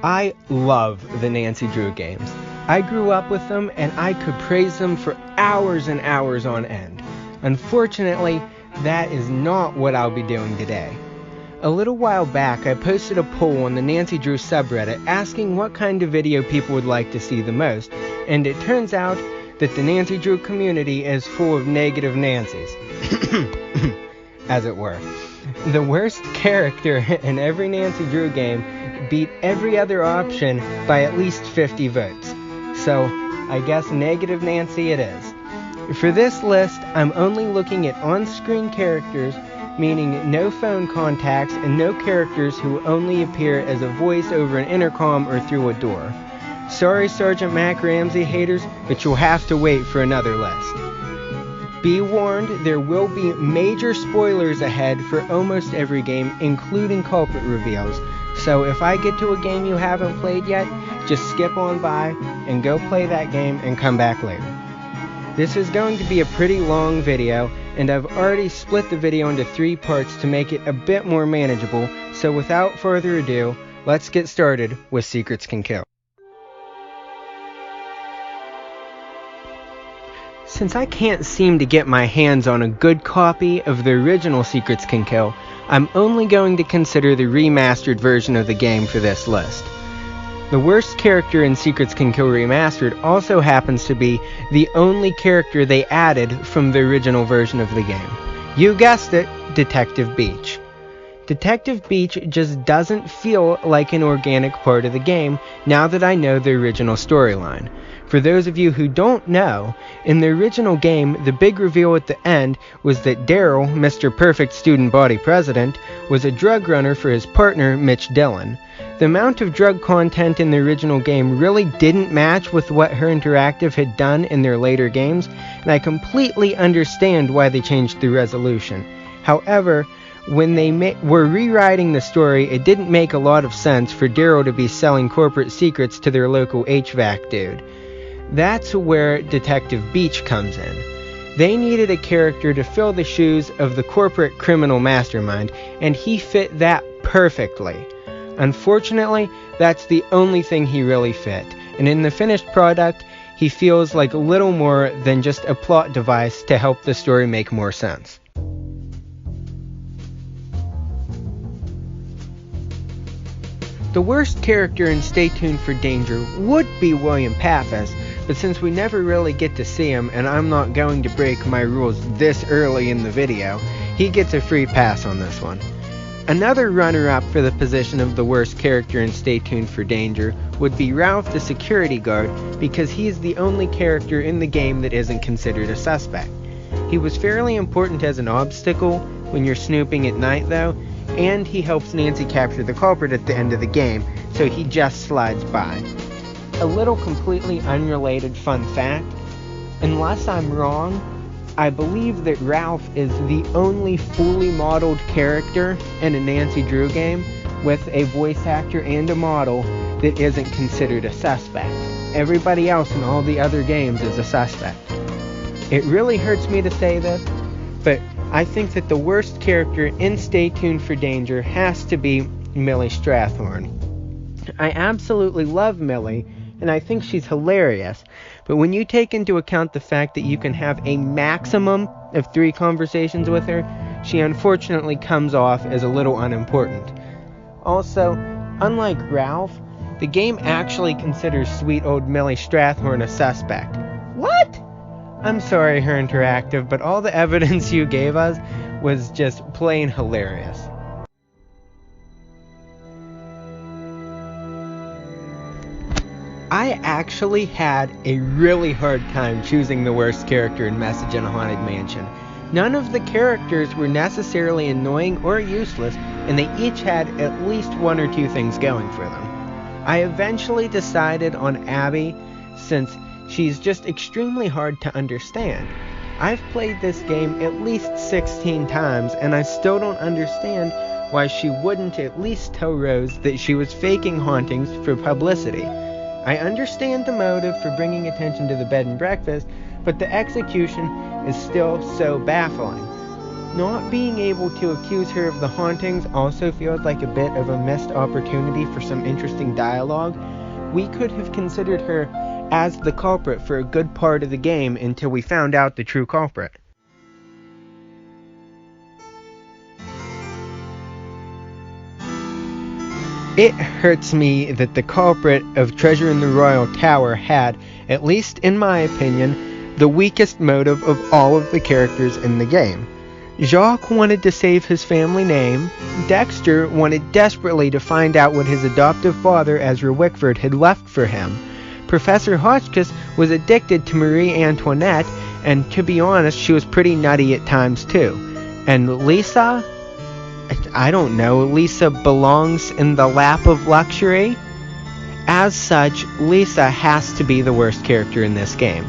I love the Nancy Drew games. I grew up with them and I could praise them for hours and hours on end. Unfortunately, that is not what I'll be doing today. A little while back, I posted a poll on the Nancy Drew subreddit asking what kind of video people would like to see the most, and it turns out that the Nancy Drew community is full of negative Nancys, as it were. The worst character in every Nancy Drew game beat every other option by at least 50 votes. So, I guess negative Nancy it is. For this list, I'm only looking at on-screen characters, meaning no phone contacts and no characters who only appear as a voice over an intercom or through a door. Sorry, Sergeant Mac Ramsey haters, but you'll have to wait for another list. Be warned, there will be major spoilers ahead for almost every game, including culprit reveals. So if I get to a game you haven't played yet, just skip on by and go play that game and come back later. This is going to be a pretty long video, and I've already split the video into 3 parts to make it a bit more manageable, so without further ado, let's get started with Secrets Can Kill. Since I can't seem to get my hands on a good copy of the original Secrets Can Kill, I'm only going to consider the remastered version of the game for this list. The worst character in Secrets Can Kill Remastered also happens to be the only character they added from the original version of the game. You guessed it, Detective Beach. Detective Beach just doesn't feel like an organic part of the game now that I know the original storyline. For those of you who don't know, in the original game, the big reveal at the end was that Daryl, Mr. Perfect Student Body President, was a drug runner for his partner, Mitch Dillon. The amount of drug content in the original game really didn't match with what Her Interactive had done in their later games, and I completely understand why they changed the resolution. However, when they were rewriting the story, it didn't make a lot of sense for Daryl to be selling corporate secrets to their local HVAC dude. That's where Detective Beach comes in. They needed a character to fill the shoes of the corporate criminal mastermind, and he fit that perfectly. Unfortunately, that's the only thing he really fit, and in the finished product, he feels like a little more than just a plot device to help the story make more sense. The worst character in Stay Tuned for Danger would be William Pappas, but since we never really get to see him and I'm not going to break my rules this early in the video, he gets a free pass on this one. Another runner-up for the position of the worst character in Stay Tuned for Danger would be Ralph the security guard, because he is the only character in the game that isn't considered a suspect. He was fairly important as an obstacle when you're snooping at night though, and he helps Nancy capture the culprit at the end of the game, so he just slides by. A little completely unrelated fun fact, unless I'm wrong, I believe that Ralph is the only fully modeled character in a Nancy Drew game with a voice actor and a model that isn't considered a suspect. Everybody else in all the other games is a suspect. It really hurts me to say this, but I think that the worst character in Stay Tuned for Danger has to be Millie Strathorn. I absolutely love Millie, and I think she's hilarious, but when you take into account the fact that you can have a maximum of 3 conversations with her, she unfortunately comes off as a little unimportant. Also, unlike Ralph, the game actually considers sweet old Millie Strathorn a suspect. What? I'm sorry, Her Interactive, but all the evidence you gave us was just plain hilarious. I actually had a really hard time choosing the worst character in Message in a Haunted Mansion. None of the characters were necessarily annoying or useless, and they each had at least 1 or 2 things going for them. I eventually decided on Abby, since she's just extremely hard to understand. I've played this game at least 16 times, and I still don't understand why she wouldn't at least tell Rose that she was faking hauntings for publicity. I understand the motive for bringing attention to the bed and breakfast, but the execution is still so baffling. Not being able to accuse her of the hauntings also feels like a bit of a missed opportunity for some interesting dialogue. We could have considered her as the culprit for a good part of the game until we found out the true culprit. It hurts me that the culprit of Treasure in the Royal Tower had, at least in my opinion, the weakest motive of all of the characters in the game. Jacques wanted to save his family name. Dexter wanted desperately to find out what his adoptive father, Ezra Wickford, had left for him. Professor Hotchkiss was addicted to Marie Antoinette, and to be honest, she was pretty nutty at times too. And Lisa? I don't know, Lisa belongs in the lap of luxury? As such, Lisa has to be the worst character in this game.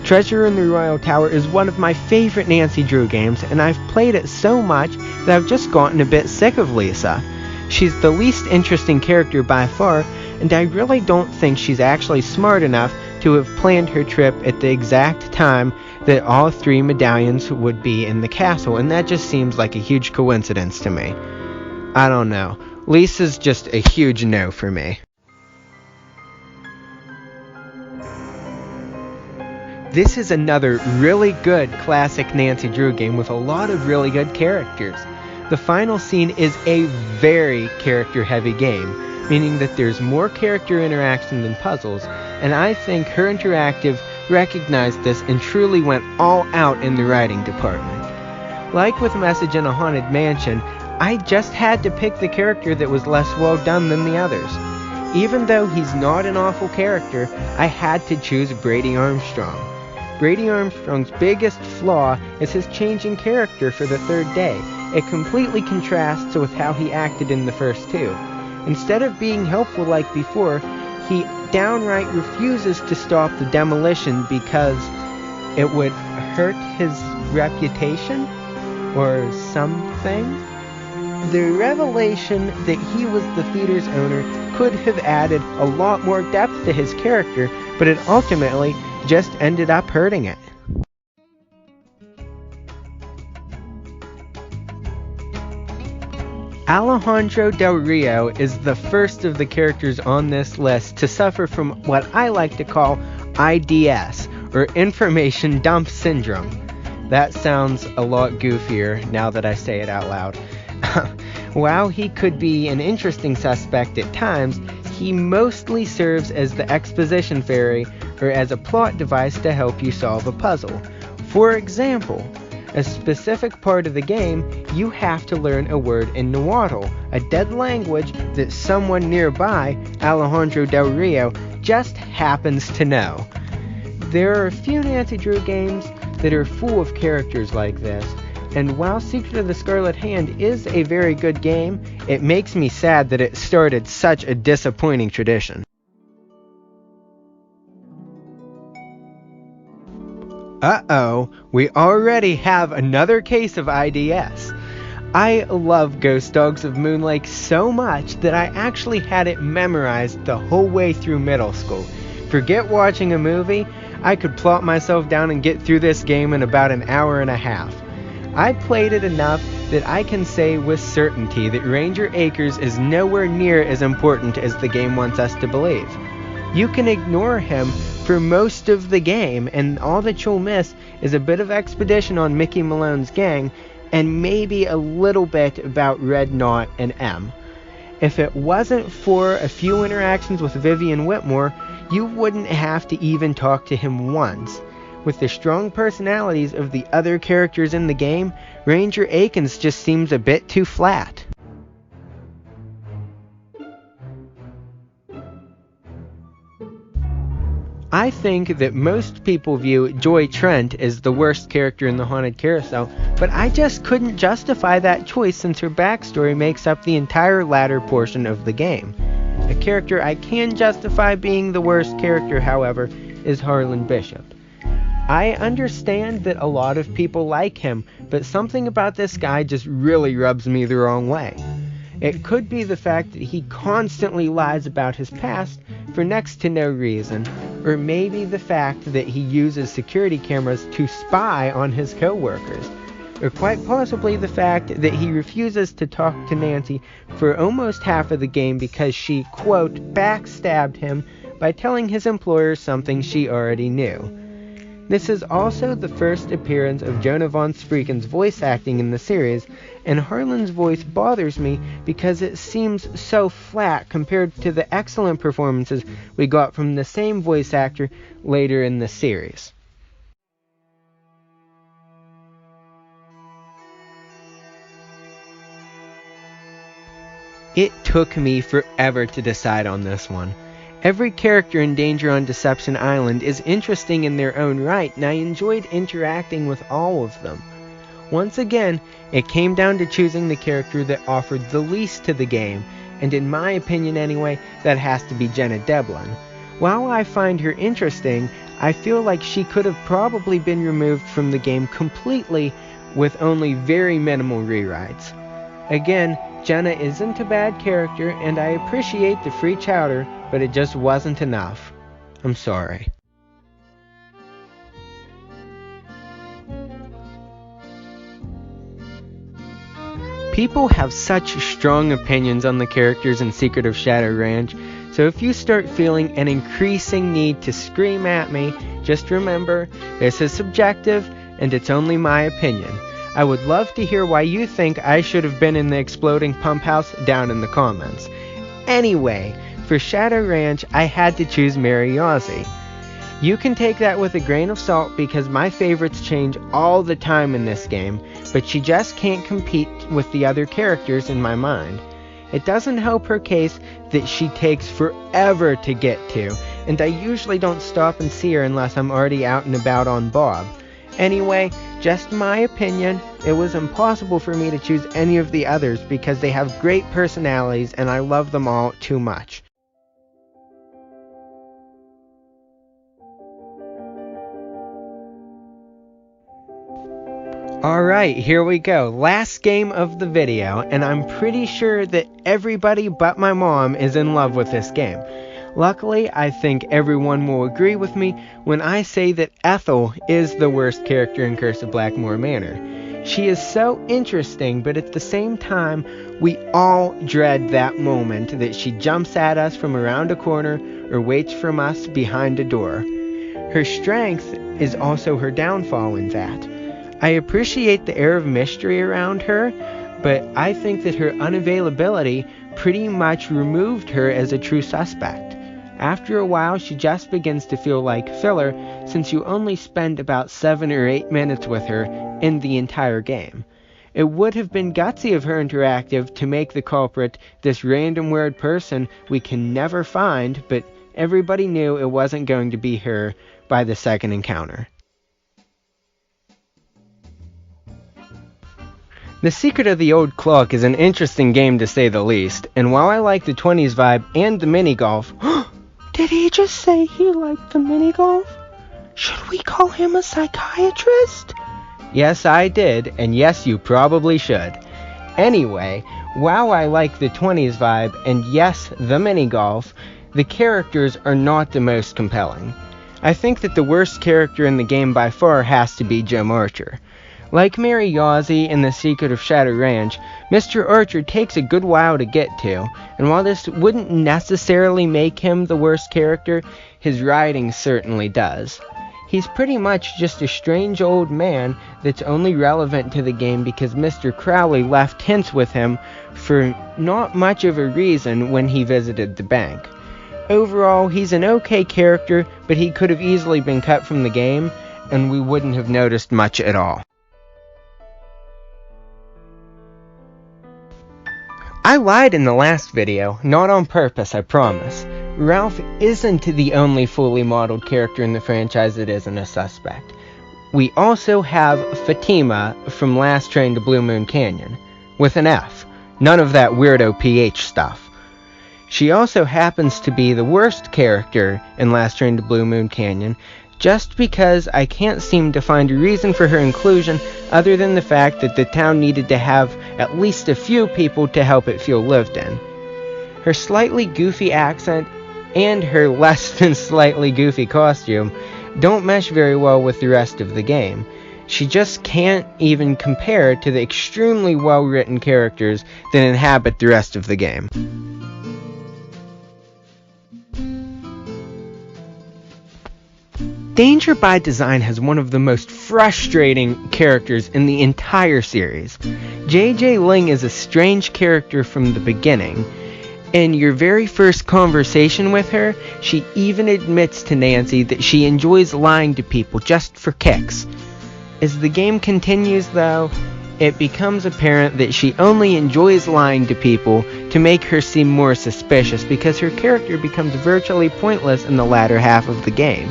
Treasure in the Royal Tower is one of my favorite Nancy Drew games, and I've played it so much that I've just gotten a bit sick of Lisa. She's the least interesting character by far, and I really don't think she's actually smart enough to have planned her trip at the exact time that all 3 medallions would be in the castle, and that just seems like a huge coincidence to me. I don't know. Lisa's just a huge no for me. This is another really good classic Nancy Drew game with a lot of really good characters. The final scene is a very character-heavy game, meaning that there's more character interaction than puzzles, and I think Her Interactive recognized this and truly went all out in the writing department. Like with Message in a Haunted Mansion, I just had to pick the character that was less well done than the others. Even though he's not an awful character, I had to choose Brady Armstrong. Brady Armstrong's biggest flaw is his changing character for the 3rd day. It completely contrasts with how he acted in the first 2. Instead of being helpful like before, he downright refuses to stop the demolition because it would hurt his reputation or something. The revelation that he was the theater's owner could have added a lot more depth to his character, but it ultimately just ended up hurting it. Alejandro Del Rio is the first of the characters on this list to suffer from what I like to call IDS, or Information Dump Syndrome. That sounds a lot goofier now that I say it out loud. While he could be an interesting suspect at times, he mostly serves as the exposition fairy or as a plot device to help you solve a puzzle. For example, a specific part of the game, you have to learn a word in Nahuatl, a dead language that someone nearby, Alejandro Del Rio, just happens to know. There are a few Nancy Drew games that are full of characters like this, and while Secret of the Scarlet Hand is a very good game, it makes me sad that it started such a disappointing tradition. Uh-oh, we already have another case of IDS. I love Ghost Dogs of Moonlake so much that I actually had it memorized the whole way through middle school. Forget watching a movie, I could plop myself down and get through this game in about an hour and a half. I played it enough that I can say with certainty that Ranger Akers is nowhere near as important as the game wants us to believe. You can ignore him for most of the game, and all that you'll miss is a bit of expedition on Mickey Malone's gang, and maybe a little bit about Red Knot and M. If it wasn't for a few interactions with Vivian Whitmore, you wouldn't have to even talk to him once. With the strong personalities of the other characters in the game, Ranger Akins just seems a bit too flat. I think that most people view Joy Trent as the worst character in the Haunted Carousel, but I just couldn't justify that choice since her backstory makes up the entire latter portion of the game. A character I can justify being the worst character, however, is Harlan Bishop. I understand that a lot of people like him, but something about this guy just really rubs me the wrong way. It could be the fact that he constantly lies about his past for next to no reason, or maybe the fact that he uses security cameras to spy on his co-workers. or quite possibly the fact that he refuses to talk to Nancy for almost half of the game because she, quote, backstabbed him by telling his employer something she already knew. This is also the first appearance of Jonah von Spreeken's voice acting in the series, and Harlan's voice bothers me because it seems so flat compared to the excellent performances we got from the same voice actor later in the series. It took me forever to decide on this one. Every character in Danger on Deception Island is interesting in their own right, and I enjoyed interacting with all of them. Once again, it came down to choosing the character that offered the least to the game, and in my opinion anyway, that has to be Jenna Devlin. While I find her interesting, I feel like she could have probably been removed from the game completely with only very minimal rewrites. Again, Jenna isn't a bad character, and I appreciate the free chowder, but it just wasn't enough. I'm sorry. People have such strong opinions on the characters in Secret of Shadow Ranch, so if you start feeling an increasing need to scream at me, just remember, this is subjective, and it's only my opinion. I would love to hear why you think I should have been in the exploding pump house down in the comments. Anyway, for Shadow Ranch, I had to choose Mary Yazzie. You can take that with a grain of salt because my favorites change all the time in this game, but she just can't compete with the other characters in my mind. It doesn't help her case that she takes forever to get to, and I usually don't stop and see her unless I'm already out and about on Bob. Anyway, just my opinion, it was impossible for me to choose any of the others because they have great personalities and I love them all too much. Alright, here we go. Last game of the video, and I'm pretty sure that everybody but my mom is in love with this game. Luckily, I think everyone will agree with me when I say that Ethel is the worst character in Curse of Blackmore Manor. She is so interesting, but at the same time, we all dread that moment that she jumps at us from around a corner or waits from us behind a door. Her strength is also her downfall in that. I appreciate the air of mystery around her, but I think that her unavailability pretty much removed her as a true suspect. After a while, she just begins to feel like filler, since you only spend about 7 or 8 minutes with her in the entire game. It would have been gutsy of her interactive to make the culprit this random weird person we can never find, but everybody knew it wasn't going to be her by the second encounter. The Secret of the Old Clock is an interesting game to say the least, and while I like the 20s vibe and the mini-golf... Did he just say he liked the mini-golf? Should we call him a psychiatrist? Yes, I did, and yes, you probably should. Anyway, while I like the 20s vibe and yes, the mini-golf, the characters are not the most compelling. I think that the worst character in the game by far has to be Jim Archer. Like Mary Yazzie in The Secret of Shadow Ranch, Mr. Archer takes a good while to get to, and while this wouldn't necessarily make him the worst character, his writing certainly does. He's pretty much just a strange old man that's only relevant to the game because Mr. Crowley left hints with him for not much of a reason when he visited the bank. Overall, he's an okay character, but he could have easily been cut from the game, and we wouldn't have noticed much at all. I lied in the last video, not on purpose, I promise. Ralph isn't the only fully modeled character in the franchise that isn't a suspect. We also have Fatima from Last Train to Blue Moon Canyon, with an F, none of that weirdo PH stuff. She also happens to be the worst character in Last Train to Blue Moon Canyon, just because I can't seem to find a reason for her inclusion other than the fact that the town needed to have at least a few people to help it feel lived in. Her slightly goofy accent and her less than slightly goofy costume don't mesh very well with the rest of the game. She just can't even compare to the extremely well-written characters that inhabit the rest of the game. Danger by Design has one of the most frustrating characters in the entire series. JJ Ling is a strange character from the beginning. In your very first conversation with her, she even admits to Nancy that she enjoys lying to people just for kicks. As the game continues, though, it becomes apparent that she only enjoys lying to people to make her seem more suspicious, because her character becomes virtually pointless in the latter half of the game.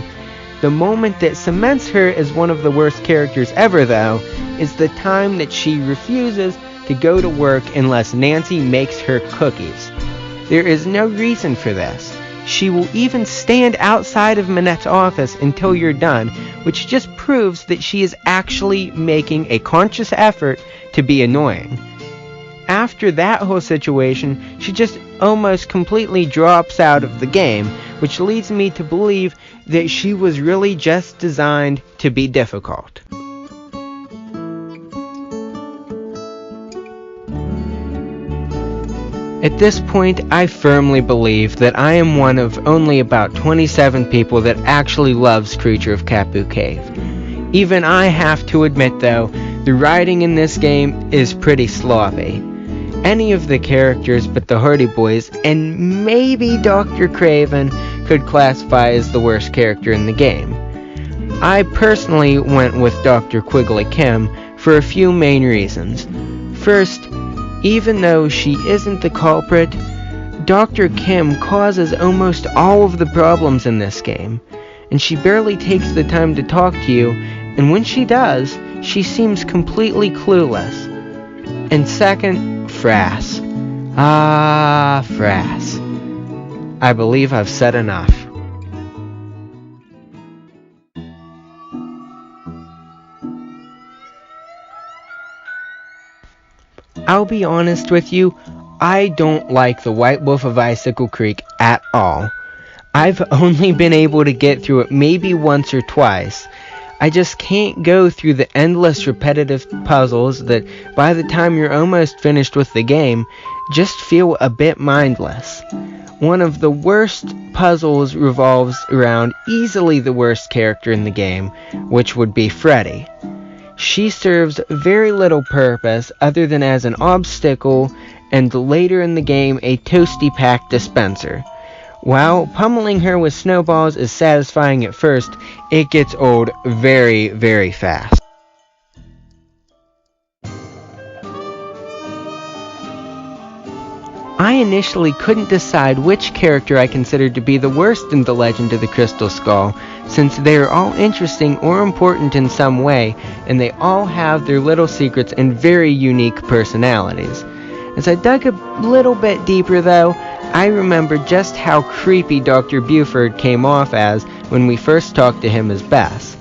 The moment that cements her as one of the worst characters ever, though, is the time that she refuses to go to work unless Nancy makes her cookies. There is no reason for this. She will even stand outside of Manette's office until you're done, which just proves that she is actually making a conscious effort to be annoying. After that whole situation, she just almost completely drops out of the game, which leads me to believe that she was really just designed to be difficult. At this point, I firmly believe that I am one of only about 27 people that actually loves Creature of Kapu Cave. Even I have to admit, though, the writing in this game is pretty sloppy. Any of the characters but the Hardy Boys, and maybe Dr. Craven, could classify as the worst character in the game. I personally went with Dr. Quigley Kim for a few main reasons. First, even though she isn't the culprit, Dr. Kim causes almost all of the problems in this game, and she barely takes the time to talk to you, and when she does, she seems completely clueless. And second, Frass. Frass. I believe I've said enough. I'll be honest with you, I don't like the White Wolf of Icicle Creek at all. I've only been able to get through it maybe once or twice. I just can't go through the endless repetitive puzzles that, by the time you're almost finished with the game, just feel a bit mindless. One of the worst puzzles revolves around easily the worst character in the game, which would be Freddy. She serves very little purpose other than as an obstacle and later in the game a toasty pack dispenser. While pummeling her with snowballs is satisfying at first, it gets old very, very fast. I initially couldn't decide which character I considered to be the worst in The Legend of the Crystal Skull, since they are all interesting or important in some way, and they all have their little secrets and very unique personalities. As I dug a little bit deeper, though, I remembered just how creepy Dr. Buford came off as when we first talked to him as Bess.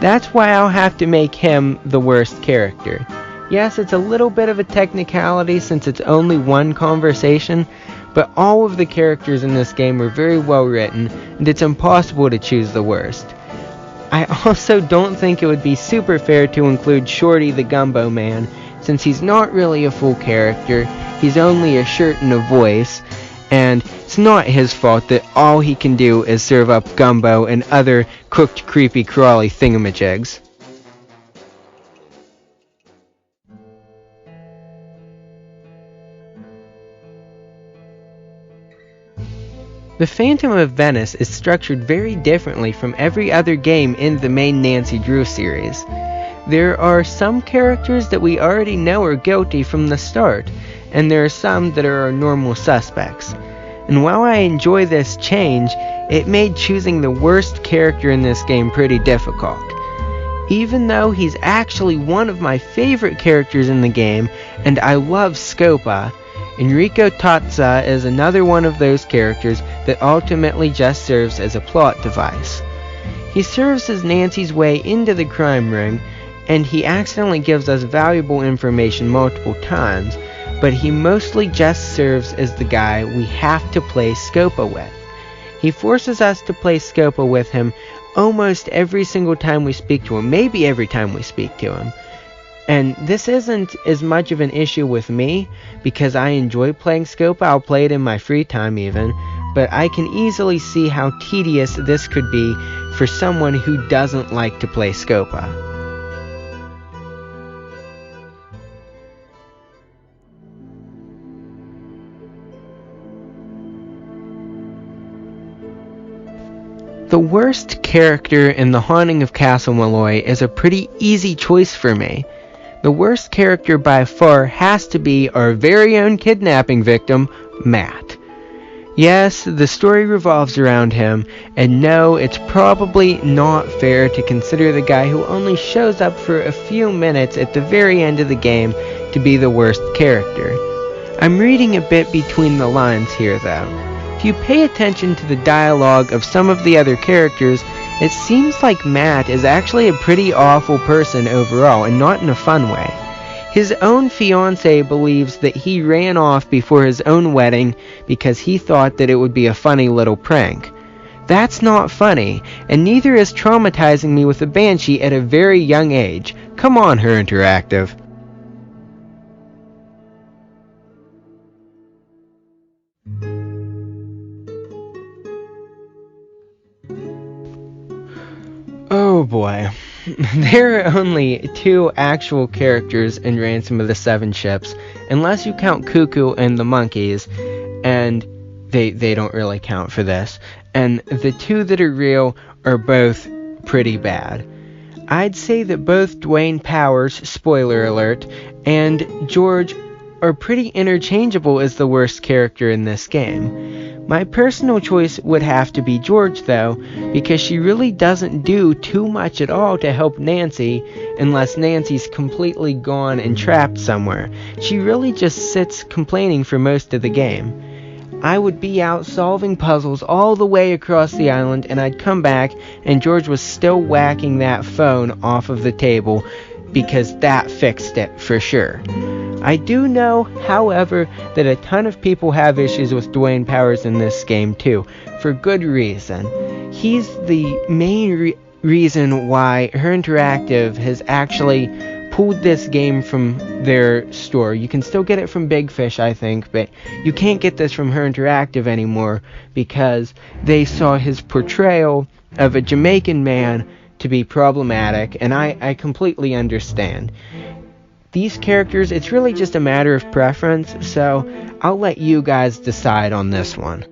That's why I'll have to make him the worst character. Yes, it's a little bit of a technicality since it's only one conversation, but all of the characters in this game are very well written, and it's impossible to choose the worst. I also don't think it would be super fair to include Shorty the Gumbo Man, since he's not really a full character, he's only a shirt and a voice, and it's not his fault that all he can do is serve up gumbo and other cooked creepy crawly thingamajigs. The Phantom of Venice is structured very differently from every other game in the main Nancy Drew series. There are some characters that we already know are guilty from the start, and there are some that are our normal suspects. And while I enjoy this change, it made choosing the worst character in this game pretty difficult. Even though he's actually one of my favorite characters in the game, and I love Scopa, Enrico Tozza is another one of those characters that ultimately just serves as a plot device. He serves as Nancy's way into the crime ring, and he accidentally gives us valuable information multiple times, but he mostly just serves as the guy we have to play Scopa with. He forces us to play Scopa with him almost every single time we speak to him, maybe every time we speak to him. And this isn't as much of an issue with me, because I enjoy playing Scopa. I'll play it in my free time even, but I can easily see how tedious this could be for someone who doesn't like to play Scopa. The worst character in The Haunting of Castle Malloy is a pretty easy choice for me. The worst character by far has to be our very own kidnapping victim, Matt. Yes, the story revolves around him, and no, it's probably not fair to consider the guy who only shows up for a few minutes at the very end of the game to be the worst character. I'm reading a bit between the lines here though. If you pay attention to the dialogue of some of the other characters, it seems like Matt is actually a pretty awful person overall, and not in a fun way. His own fiancée believes that he ran off before his own wedding because he thought that it would be a funny little prank. That's not funny, and neither is traumatizing me with a banshee at a very young age. Come on, Her Interactive. Oh boy. There are only 2 actual characters in Ransom of the Seven Ships, unless you count Cuckoo and the monkeys, and they don't really count for this. And the 2 that are real are both pretty bad. I'd say that both Dwayne Powers, spoiler alert, and George are pretty interchangeable as the worst character in this game. My personal choice would have to be George though, because she really doesn't do too much at all to help Nancy, unless Nancy's completely gone and trapped somewhere. She really just sits complaining for most of the game. I would be out solving puzzles all the way across the island, and I'd come back and George was still whacking that phone off of the table, because that fixed it for sure. I do know, however, that a ton of people have issues with Dwayne Powers in this game too, for good reason. He's the main reason why Her Interactive has actually pulled this game from their store. You can still get it from Big Fish, I think, but you can't get this from Her Interactive anymore because they saw his portrayal of a Jamaican man to be problematic, and I completely understand. These characters, it's really just a matter of preference, so I'll let you guys decide on this one.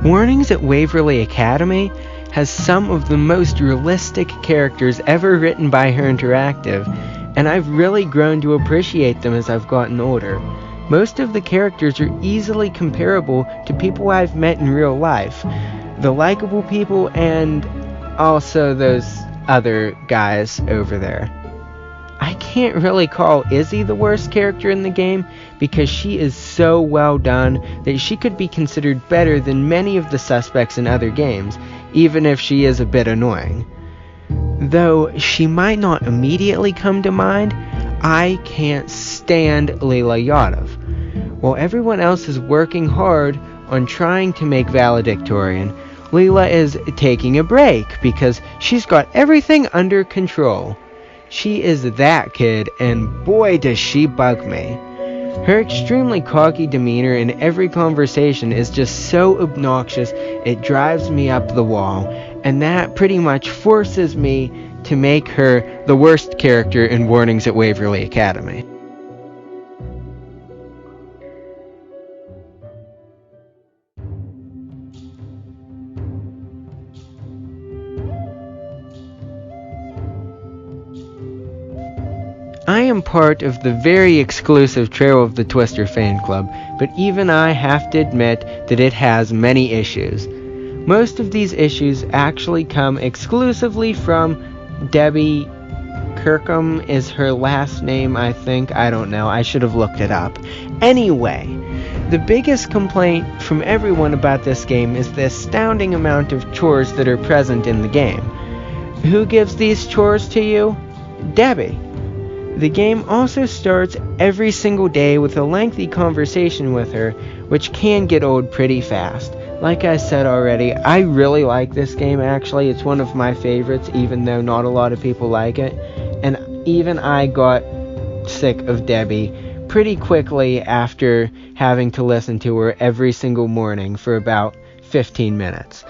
Warnings at Waverly Academy has some of the most realistic characters ever written by Her Interactive, and I've really grown to appreciate them as I've gotten older. Most of the characters are easily comparable to people I've met in real life. The likable people and also those other guys over there. I can't really call Izzy the worst character in the game because she is so well done that she could be considered better than many of the suspects in other games, even if she is a bit annoying. Though she might not immediately come to mind, I can't stand Leela Yadav. While everyone else is working hard on trying to make valedictorian, Leela is taking a break because she's got everything under control. She is that kid, and boy does she bug me. Her extremely cocky demeanor in every conversation is just so obnoxious it drives me up the wall, and that pretty much forces me to make her the worst character in Warnings at Waverly Academy. I am part of the very exclusive Trail of the Twister fan club, but even I have to admit that it has many issues. Most of these issues actually come exclusively from Debbie Kirkham is her last name, I think. I don't know. I should have looked it up. Anyway, the biggest complaint from everyone about this game is the astounding amount of chores that are present in the game. Who gives these chores to you? Debbie. The game also starts every single day with a lengthy conversation with her, which can get old pretty fast. Like I said already, I really like this game actually. It's one of my favorites, even though not a lot of people like it. And even I got sick of Debbie pretty quickly after having to listen to her every single morning for about 15 minutes.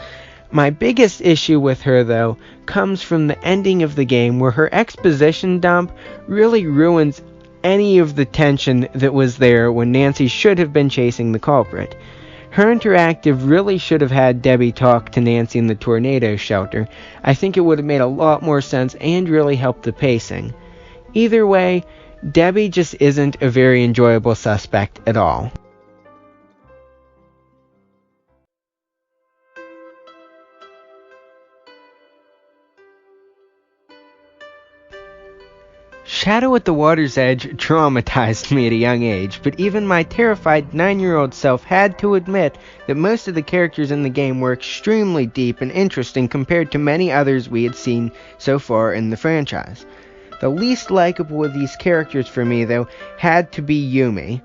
My biggest issue with her, though, comes from the ending of the game where her exposition dump really ruins any of the tension that was there when Nancy should have been chasing the culprit. Her interactive really should have had Debbie talk to Nancy in the tornado shelter. I think it would have made a lot more sense and really helped the pacing. Either way, Debbie just isn't a very enjoyable suspect at all. Shadow at the Water's Edge traumatized me at a young age, but even my terrified 9-year-old self had to admit that most of the characters in the game were extremely deep and interesting compared to many others we had seen so far in the franchise. The least likable of these characters for me, though, had to be Yumi.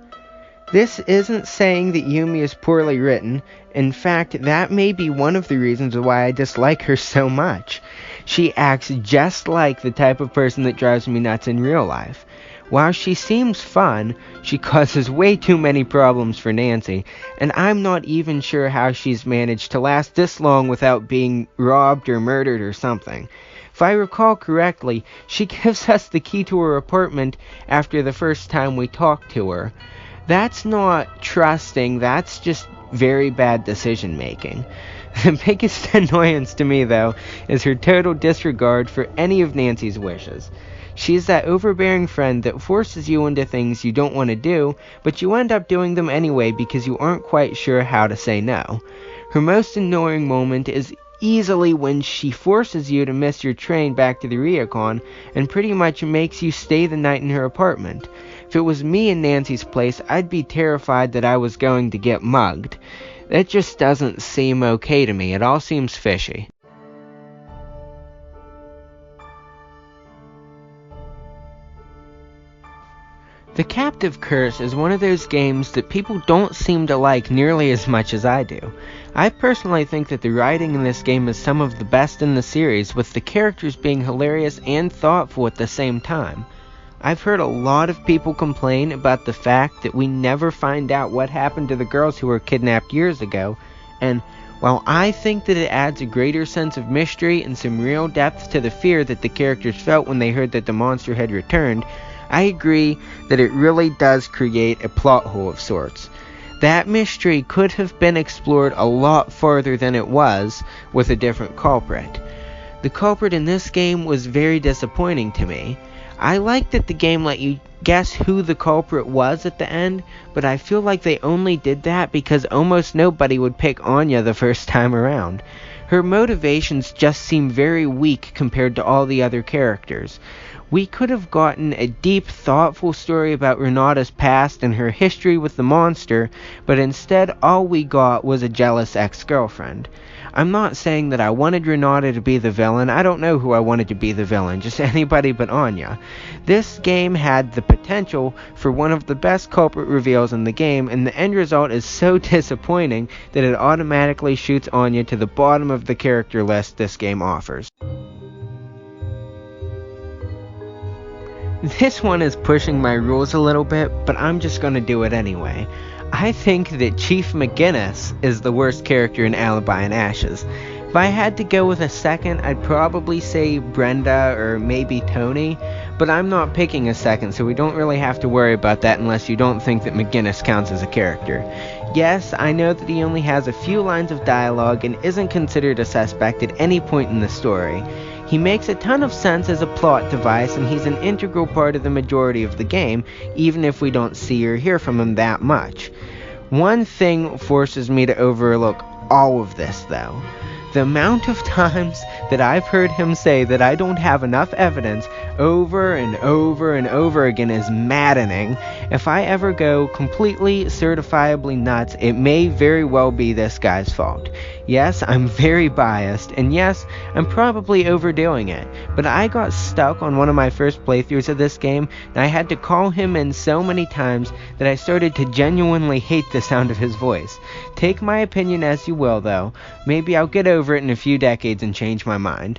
This isn't saying that Yumi is poorly written. In fact, that may be one of the reasons why I dislike her so much. She acts just like the type of person that drives me nuts in real life. While she seems fun, she causes way too many problems for Nancy, and I'm not even sure how she's managed to last this long without being robbed or murdered or something. If I recall correctly, she gives us the key to her apartment after the first time we talk to her. That's not trusting, that's just very bad decision making. The biggest annoyance to me, though, is her total disregard for any of Nancy's wishes. She's that overbearing friend that forces you into things you don't want to do, but you end up doing them anyway because you aren't quite sure how to say no. Her most annoying moment is easily when she forces you to miss your train back to the Ryukon and pretty much makes you stay the night in her apartment. If it was me in Nancy's place, I'd be terrified that I was going to get mugged. That just doesn't seem okay to me. It all seems fishy. The Captive Curse is one of those games that people don't seem to like nearly as much as I do. I personally think that the writing in this game is some of the best in the series, with the characters being hilarious and thoughtful at the same time. I've heard a lot of people complain about the fact that we never find out what happened to the girls who were kidnapped years ago, and while I think that it adds a greater sense of mystery and some real depth to the fear that the characters felt when they heard that the monster had returned, I agree that it really does create a plot hole of sorts. That mystery could have been explored a lot farther than it was with a different culprit. The culprit in this game was very disappointing to me. I like that the game let you guess who the culprit was at the end, but I feel like they only did that because almost nobody would pick Anya the first time around. Her motivations just seem very weak compared to all the other characters. We could have gotten a deep, thoughtful story about Renata's past and her history with the monster, but instead all we got was a jealous ex-girlfriend. I'm not saying that I wanted Renata to be the villain. I don't know who I wanted to be the villain, just anybody but Anya. This game had the potential for one of the best culprit reveals in the game, and the end result is so disappointing that it automatically shoots Anya to the bottom of the character list this game offers. This one is pushing my rules a little bit, but I'm just gonna do it anyway. I think that Chief McGinnis is the worst character in Alibi and Ashes. If I had to go with a second, I'd probably say Brenda or maybe Tony, but I'm not picking a second, so we don't really have to worry about that unless you don't think that McGinnis counts as a character. Yes, I know that he only has a few lines of dialogue and isn't considered a suspect at any point in the story. He makes a ton of sense as a plot device, and he's an integral part of the majority of the game, even if we don't see or hear from him that much. One thing forces me to overlook all of this, though. The amount of times that I've heard him say that I don't have enough evidence over and over and over again is maddening, If I ever go completely certifiably nuts, it may very well be this guy's fault. Yes, I'm very biased, and yes, I'm probably overdoing it, but I got stuck on one of my first playthroughs of this game, and I had to call him in so many times that I started to genuinely hate the sound of his voice. Take my opinion as you will, though. Maybe I'll get over it in a few decades and change my mind.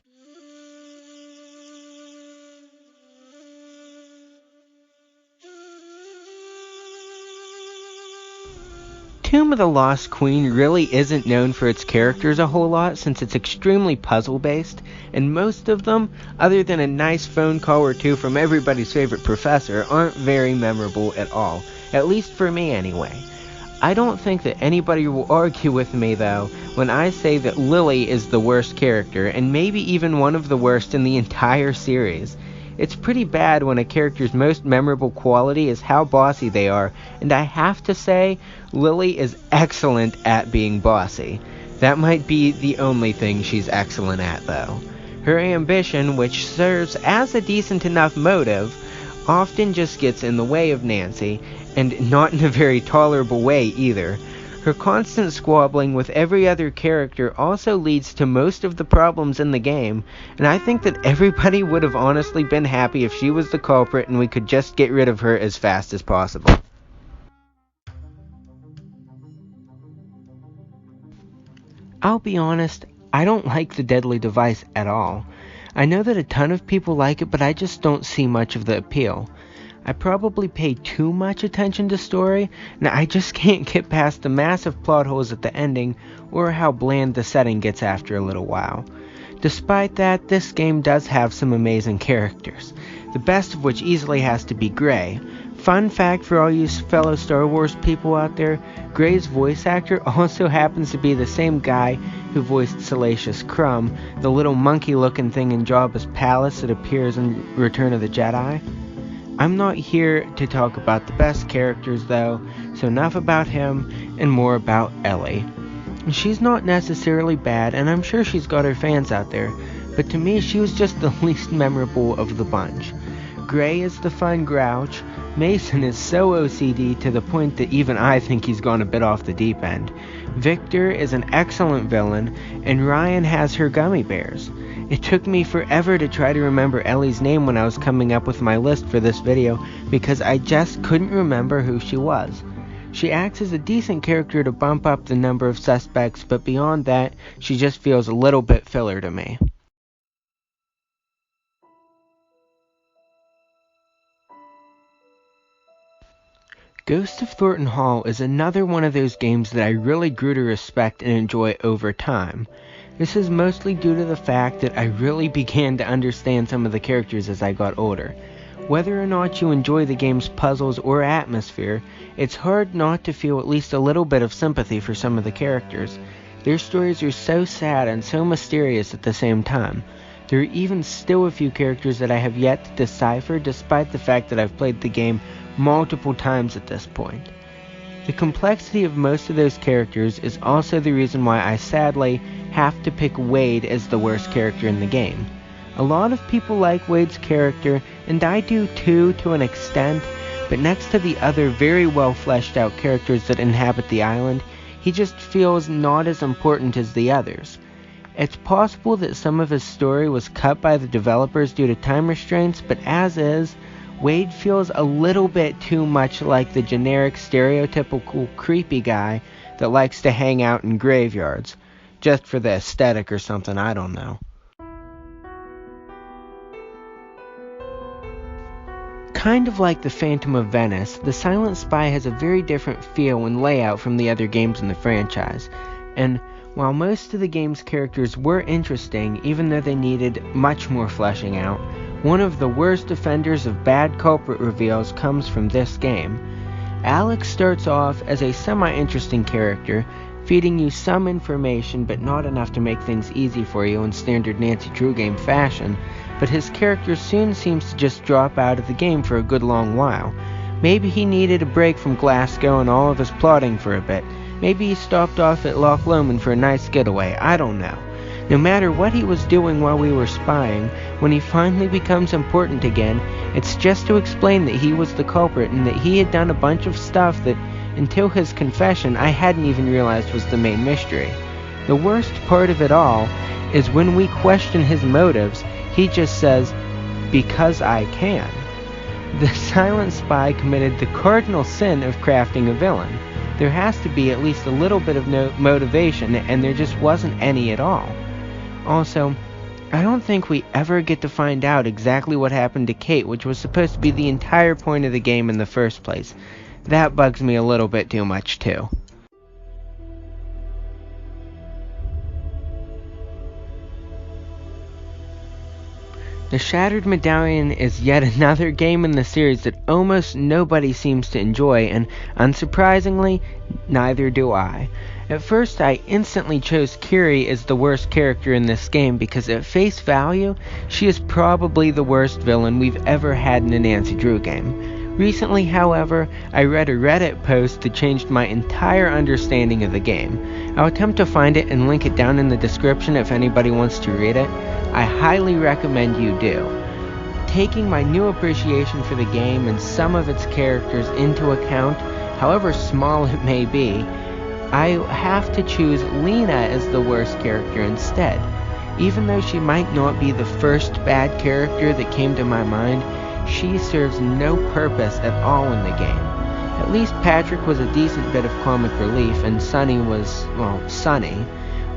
Tomb of the Lost Queen really isn't known for its characters a whole lot since it's extremely puzzle-based, and most of them, other than a nice phone call or two from everybody's favorite professor, aren't very memorable at all, at least for me anyway. I don't think that anybody will argue with me though when I say that Lily is the worst character, and maybe even one of the worst in the entire series. It's pretty bad when a character's most memorable quality is how bossy they are, and I have to say, Lily is excellent at being bossy. That might be the only thing she's excellent at, though. Her ambition, which serves as a decent enough motive, often just gets in the way of Nancy, and not in a very tolerable way either. Her constant squabbling with every other character also leads to most of the problems in the game, and I think that everybody would have honestly been happy if she was the culprit and we could just get rid of her as fast as possible. I'll be honest, I don't like the deadly device at all. I know that a ton of people like it, but I just don't see much of the appeal. I probably pay too much attention to story, and I just can't get past the massive plot holes at the ending, or how bland the setting gets after a little while. Despite that, this game does have some amazing characters, the best of which easily has to be Gray. Fun fact for all you fellow Star Wars people out there, Gray's voice actor also happens to be the same guy who voiced Salacious Crumb, the little monkey-looking thing in Jabba's palace that appears in Return of the Jedi. I'm not here to talk about the best characters though, so enough about him and more about Ellie. She's not necessarily bad, and I'm sure she's got her fans out there, but to me she was just the least memorable of the bunch. Gray is the fun grouch, Mason is so OCD to the point that even I think he's gone a bit off the deep end. Victor is an excellent villain, and Ryan has her gummy bears. It took me forever to try to remember Ellie's name when I was coming up with my list for this video because I just couldn't remember who she was. She acts as a decent character to bump up the number of suspects, but beyond that, she just feels a little bit filler to me. Ghost of Thornton Hall is another one of those games that I really grew to respect and enjoy over time. This is mostly due to the fact that I really began to understand some of the characters as I got older. Whether or not you enjoy the game's puzzles or atmosphere, it's hard not to feel at least a little bit of sympathy for some of the characters. Their stories are so sad and so mysterious at the same time. There are even still a few characters that I have yet to decipher despite the fact that I've played the game multiple times at this point. The complexity of most of those characters is also the reason why I sadly have to pick Wade as the worst character in the game. A lot of people like Wade's character, and I do too to an extent, but next to the other very well fleshed out characters that inhabit the island, he just feels not as important as the others. It's possible that some of his story was cut by the developers due to time restraints, but as is, Wade feels a little bit too much like the generic stereotypical creepy guy that likes to hang out in graveyards. Just for the aesthetic or something, I don't know. Kind of like the Phantom of Venice, The Silent Spy has a very different feel and layout from the other games in the franchise, and while most of the game's characters were interesting, even though they needed much more fleshing out, one of the worst offenders of bad culprit reveals comes from this game. Alex starts off as a semi-interesting character, feeding you some information but not enough to make things easy for you in standard Nancy Drew game fashion, but his character soon seems to just drop out of the game for a good long while. Maybe he needed a break from Glasgow and all of his plotting for a bit. Maybe he stopped off at Loch Lomond for a nice getaway, I don't know. No matter what he was doing while we were spying, when he finally becomes important again, it's just to explain that he was the culprit and that he had done a bunch of stuff that, until his confession, I hadn't even realized was the main mystery. The worst part of it all is when we question his motives, he just says, "Because I can." The silent spy committed the cardinal sin of crafting a villain. There has to be at least a little bit of motivation, and there just wasn't any at all. Also, I don't think we ever get to find out exactly what happened to Kate, which was supposed to be the entire point of the game in the first place. That bugs me a little bit too much, too. The Shattered Medallion is yet another game in the series that almost nobody seems to enjoy, and unsurprisingly, neither do I. At first, I instantly chose Kiri as the worst character in this game because at face value, she is probably the worst villain we've ever had in a Nancy Drew game. Recently, however, I read a Reddit post that changed my entire understanding of the game. I'll attempt to find it and link it down in the description if anybody wants to read it. I highly recommend you do. Taking my new appreciation for the game and some of its characters into account, however small it may be, I have to choose Lena as the worst character instead. Even though she might not be the first bad character that came to my mind, she serves no purpose at all in the game. At least Patrick was a decent bit of comic relief, and Sunny was, well, Sunny.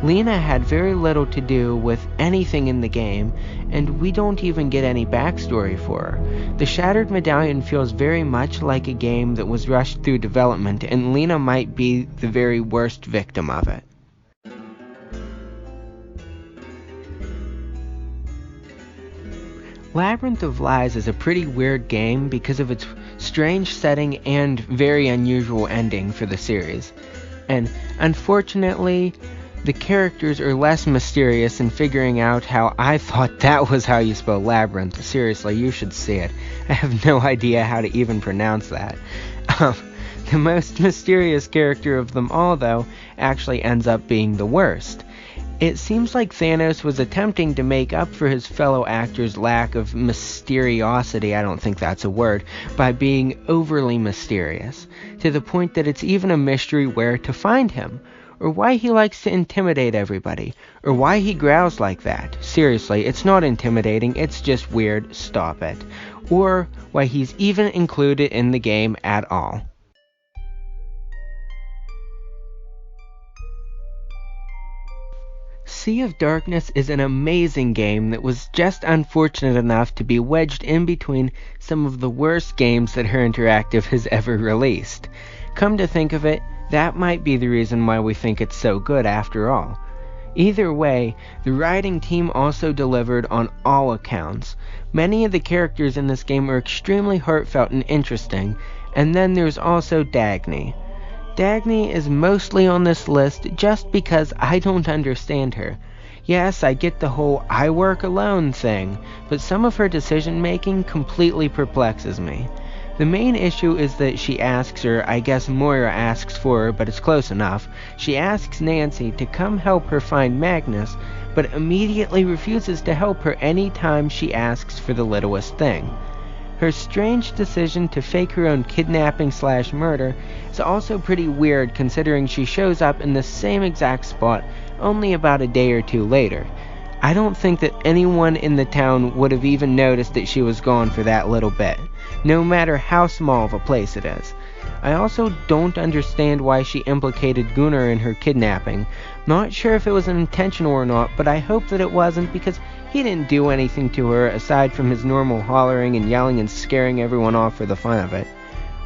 Lena had very little to do with anything in the game, and we don't even get any backstory for her. The Shattered Medallion feels very much like a game that was rushed through development, and Lena might be the very worst victim of it. Labyrinth of Lies is a pretty weird game because of its strange setting and very unusual ending for the series. And unfortunately, the characters are less mysterious in figuring out how I thought that was how you spell labyrinth. Seriously, you should see it. I have no idea how to even pronounce that. The most mysterious character of them all, though, actually ends up being the worst. It seems like Thanos was attempting to make up for his fellow actors' lack of mysteriosity, I don't think that's a word, by being overly mysterious, to the point that it's even a mystery where to find him, or why he likes to intimidate everybody, or why he growls like that. Seriously, it's not intimidating, it's just weird, stop it. Or why he's even included in the game at all. Sea of Darkness is an amazing game that was just unfortunate enough to be wedged in between some of the worst games that Her Interactive has ever released. Come to think of it, that might be the reason why we think it's so good after all. Either way, the writing team also delivered on all accounts. Many of the characters in this game are extremely heartfelt and interesting, and then there's also Dagny. Dagny is mostly on this list just because I don't understand her. Yes, I get the whole I work alone thing, but some of her decision making completely perplexes me. The main issue is that she asks, or I guess Moira asks for her, but it's close enough. She asks Nancy to come help her find Magnus, but immediately refuses to help her any time she asks for the littlest thing. Her strange decision to fake her own kidnapping/murder is also pretty weird considering she shows up in the same exact spot only about a day or two later. I don't think that anyone in the town would have even noticed that she was gone for that little bit, no matter how small of a place it is. I also don't understand why she implicated Gunnar in her kidnapping. Not sure if it was intentional or not, but I hope that it wasn't because he didn't do anything to her aside from his normal hollering and yelling and scaring everyone off for the fun of it.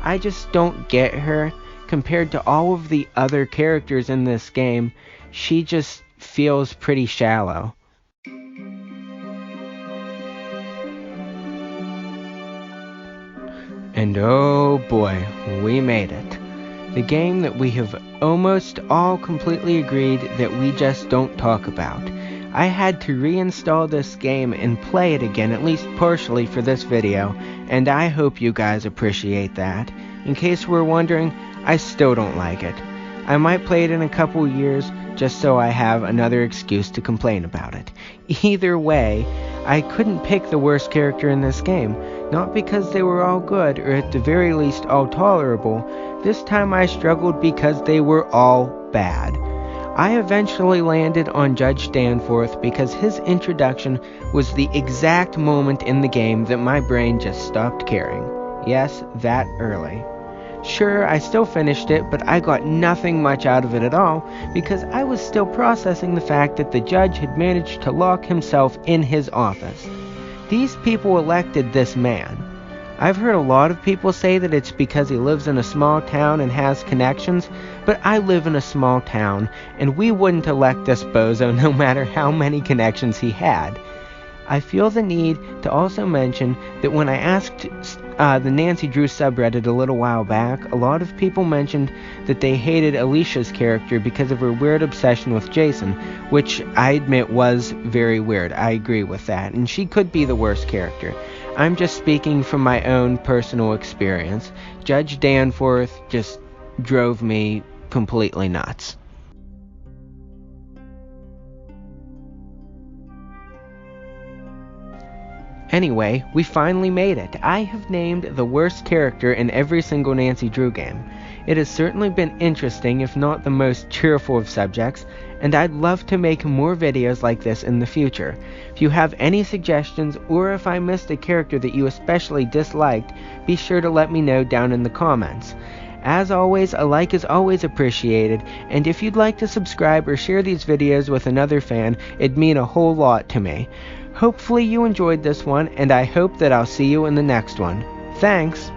I just don't get her. Compared to all of the other characters in this game, she just feels pretty shallow. And oh boy, we made it. The game that we have almost all completely agreed that we just don't talk about. I had to reinstall this game and play it again, at least partially for this video, and I hope you guys appreciate that. In case we're wondering, I still don't like it. I might play it in a couple years just so I have another excuse to complain about it. Either way, I couldn't pick the worst character in this game, not because they were all good or at the very least all tolerable. This time I struggled because they were all bad. I eventually landed on Judge Danforth because his introduction was the exact moment in the game that my brain just stopped caring. Yes, that early. Sure, I still finished it, but I got nothing much out of it at all because I was still processing the fact that the judge had managed to lock himself in his office. These people elected this man. I've heard a lot of people say that it's because he lives in a small town and has connections, but I live in a small town, and we wouldn't elect this bozo no matter how many connections he had. I feel the need to also mention that when I asked the Nancy Drew subreddit a little while back, a lot of people mentioned that they hated Alicia's character because of her weird obsession with Jason, which I admit was very weird. I agree with that, and she could be the worst character. I'm just speaking from my own personal experience. Judge Danforth just drove me completely nuts. Anyway, we finally made it. I have named the worst character in every single Nancy Drew game. It has certainly been interesting, if not the most cheerful of subjects, and I'd love to make more videos like this in the future. If you have any suggestions, or if I missed a character that you especially disliked, be sure to let me know down in the comments. As always, a like is always appreciated, and if you'd like to subscribe or share these videos with another fan, it'd mean a whole lot to me. Hopefully you enjoyed this one, and I hope that I'll see you in the next one. Thanks!